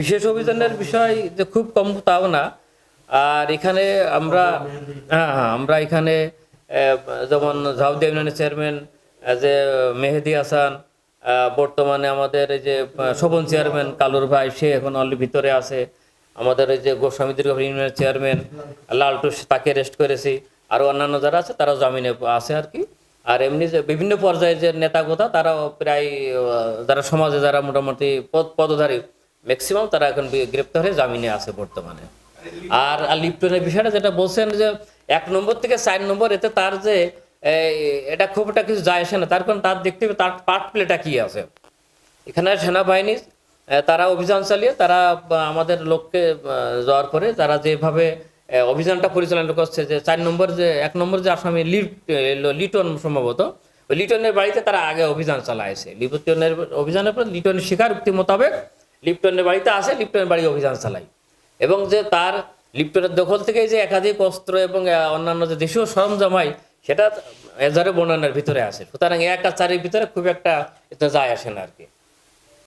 বিশেষ অভিযানের বিষয় যে খুব কম তাও না। আর এখানে আমরা আমরা এখানে যেমন ঝাউদিয়া ইউনিয়নের চেয়ারম্যান যে মেহেদি হাসান, বর্তমানে আমাদের এই যে শোভন চেয়ারম্যান কালুর ভাই, সে এখন অলরেডি ভিতরে আছে। আমাদের এই যে গোস্বামী ইউনিয়নের চেয়ারম্যান লালটু, তাকে রেস্ট করেছি। আরও অন্যান্য যারা আছে তারাও জামিনে আছে আর কি। আর এমনি যে বিভিন্ন পর্যায়ে যে নেতাগোতা তারাও প্রায় যারা সমাজে যারা মোটামুটি পদধারী ম্যাক্সিমাম তারা এখন গ্রেপ্তার হয়ে জামিনে আছে বর্তমানে। আর লিপ্টনের বিষয়টা যেটা বলছেন যে 1 নম্বর থেকে 4 নম্বর, এতে তার যে এটা খুব একটা কিছু যায় আসে না। তার কারণ তার দেখতে হবে তার পার্ট প্লেটা কি আছে। এখানে সেনাবাহিনী তারা অভিযান চালিয়ে তারা আমাদের লোককে যাওয়ার পরে তারা যেভাবে অভিযানটা পরিচালনা করছে, যে 4 নম্বর যে 1 নম্বর যে আসামি লিটন, সম্ভবত ওই লিটনের বাড়িতে তারা আগে অভিযান চালাইছে। লিটনের অভিযানের পর লিটনের স্বীকারোক্তি মোতাবেক লিপ্টনের বাড়িতে আসে, লিপ্টনের বাড়ি অভিযান চালাই। এবং যে তার লিপ্টনের দখল থেকে যে একাধিক অস্ত্র এবং অন্যান্য যে দেশীয় সরঞ্জাম হয়, সেটা এজারে বর্ণনার ভিতরে আসে। সুতরাং 1 আর 4-এর ভিতরে খুব একটা যায় আসে না আর কি।